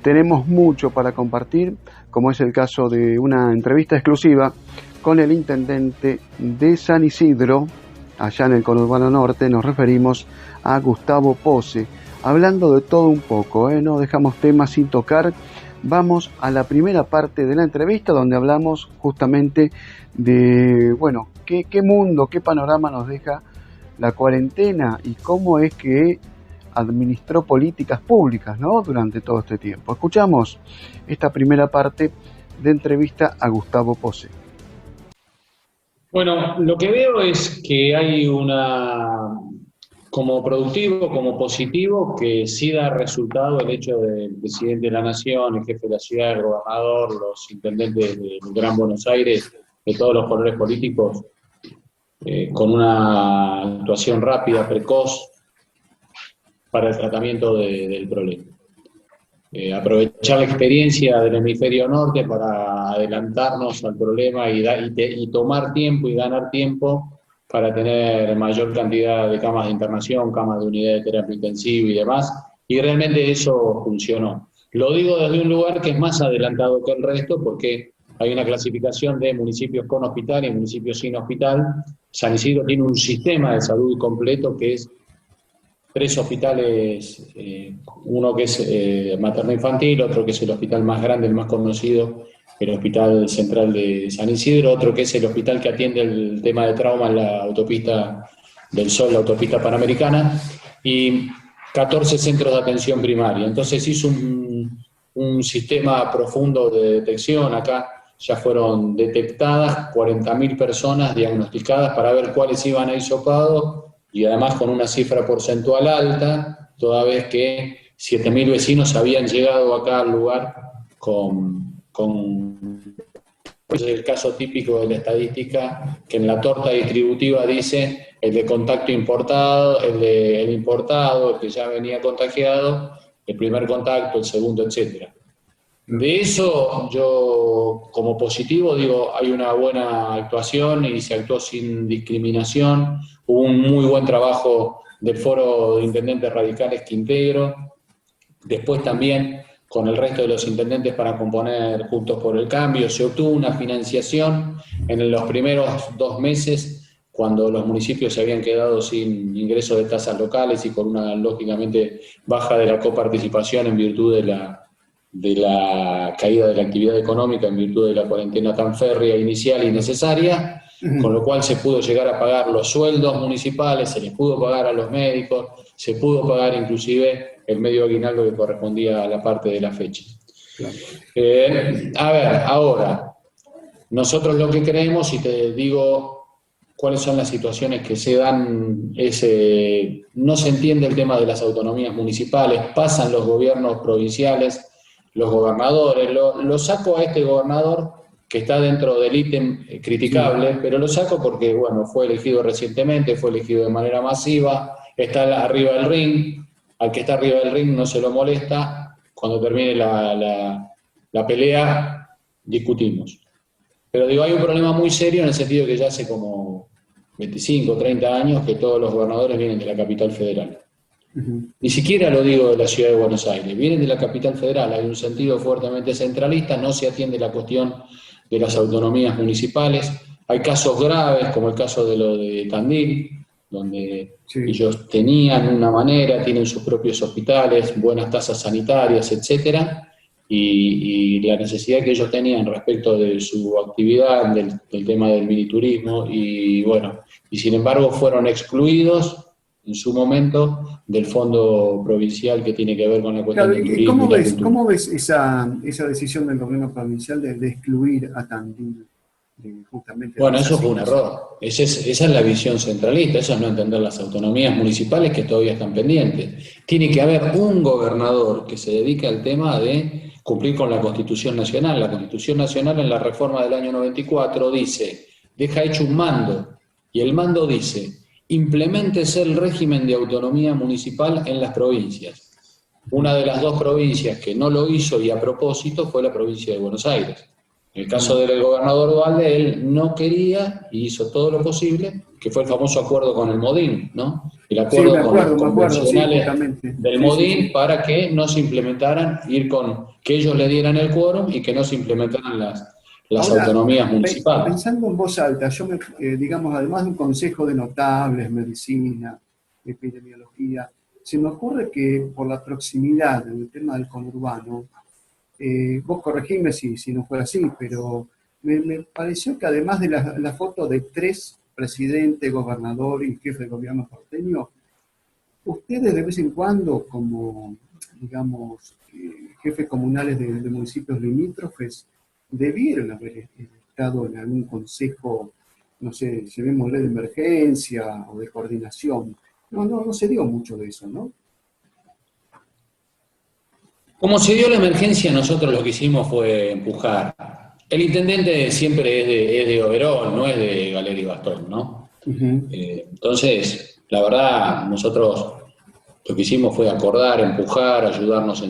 tenemos mucho para compartir, como es el caso de una entrevista exclusiva con el intendente de San Isidro, allá en el conurbano norte. Nos referimos a Gustavo Pose, hablando de todo un poco, no dejamos temas sin tocar. Vamos a la primera parte de la entrevista, donde hablamos justamente de, bueno, qué mundo, qué panorama nos deja la cuarentena y cómo es que administró políticas públicas, ¿no?, durante todo este tiempo. Escuchamos esta primera parte de entrevista a Gustavo Pose. Bueno, lo que veo es que hay como productivo, como positivo, que sí da resultado el hecho del presidente de la Nación, el jefe de la ciudad, el gobernador, los intendentes del Gran Buenos Aires, de todos los colores políticos, con una actuación rápida, precoz, para el tratamiento del problema. Aprovechar la experiencia del hemisferio norte para adelantarnos al problema y tomar tiempo y ganar tiempo para tener mayor cantidad de camas de internación, camas de unidad de terapia intensiva y demás, y realmente eso funcionó. Lo digo desde un lugar que es más adelantado que el resto, porque hay una clasificación de municipios con hospital y municipios sin hospital. San Isidro tiene un sistema de salud completo que es 3 hospitales, uno que es materno-infantil, otro que es el hospital más grande, el más conocido, el Hospital Central de San Isidro, otro que es el hospital que atiende el tema de trauma en la autopista del Sol, la autopista panamericana, y 14 centros de atención primaria. Entonces hizo un sistema profundo de detección. Acá ya fueron detectadas 40.000 personas diagnosticadas para ver cuáles iban a hisopado, y además con una cifra porcentual alta, toda vez que 7.000 vecinos habían llegado acá al lugar pues el caso típico de la estadística, que en la torta distributiva dice el de contacto importado, el importado, el que ya venía contagiado, el primer contacto, el segundo, etc. De eso yo, como positivo, digo, hay una buena actuación y se actuó sin discriminación. Hubo un muy buen trabajo del Foro de Intendentes Radicales Quintero. Después también, con el resto de los intendentes para componer Juntos por el Cambio, se obtuvo una financiación en los primeros 2 meses, cuando los municipios se habían quedado sin ingresos de tasas locales y con una, lógicamente, baja de la coparticipación en virtud de la caída de la actividad económica, en virtud de la cuarentena tan férrea, inicial y necesaria, con lo cual se pudo llegar a pagar los sueldos municipales, se les pudo pagar a los médicos, se pudo pagar inclusive el medio aguinaldo que correspondía a la parte de la fecha. Claro. A ver, ahora, nosotros lo que creemos, y te digo cuáles son las situaciones que se dan, no se entiende el tema de las autonomías municipales, pasan los gobiernos provinciales, los gobernadores, lo saco a este gobernador que está dentro del ítem criticable, sí, pero lo saco porque, bueno, fue elegido recientemente, fue elegido de manera masiva, está arriba del ring, al que está arriba del ring no se lo molesta, cuando termine la pelea discutimos. Pero digo, hay un problema muy serio en el sentido que ya hace como 25, 30 años que todos los gobernadores vienen de la capital federal. Ni siquiera lo digo de la ciudad de Buenos Aires, vienen de la capital federal, hay un sentido fuertemente centralista, no se atiende la cuestión de las autonomías municipales. Hay casos graves, como el caso de lo de Tandil, donde sí, ellos tenían una manera, tienen sus propios hospitales, buenas tasas sanitarias, etcétera, y la necesidad que ellos tenían respecto de su actividad, del tema del miniturismo, y bueno, y sin embargo fueron excluidos en su momento del fondo provincial que tiene que ver con la cuestión del turismo. ¿Cómo ves esa decisión del gobierno provincial de excluir a Tandil? Justamente, bueno, eso fue un error. Esa es la visión centralista, eso es no entender las autonomías municipales que todavía están pendientes. Tiene que haber un gobernador que se dedique al tema de cumplir con la Constitución Nacional. La Constitución Nacional, en la reforma del año 94, dice, deja hecho un mando, y el mando dice: impleméntese el régimen de autonomía municipal en las provincias. Una de las 2 provincias que no lo hizo, y a propósito, fue la provincia de Buenos Aires. En el caso del gobernador Duhalde, él no quería y hizo todo lo posible que fue el famoso acuerdo con el Modín, ¿no? El Sí, acuerdo me con los acuerdo, sí, convencionales justamente. del Sí, sí, Modín sí. para que no se implementaran, que ellos le dieran el quórum y que no se implementaran las Ahora, autonomías municipales. pensando en voz alta, digamos, además de un consejo de notables, medicina, epidemiología, se me ocurre que por la proximidad en el tema del conurbano, vos corregime si no fue así, pero me pareció que además de la foto de 3 presidente, gobernador y jefe de gobierno porteño, ustedes de vez en cuando, como, digamos, jefes comunales de municipios limítrofes, debieron haber estado en algún consejo, no sé, llamémosle de emergencia o de coordinación. No se dio mucho de eso, ¿no? Como se dio la emergencia, nosotros lo que hicimos fue empujar. El intendente siempre es de Oberón, no es de Galeria y Bastón, ¿no? Ujú. Entonces, la verdad, nosotros lo que hicimos fue acordar, empujar, ayudarnos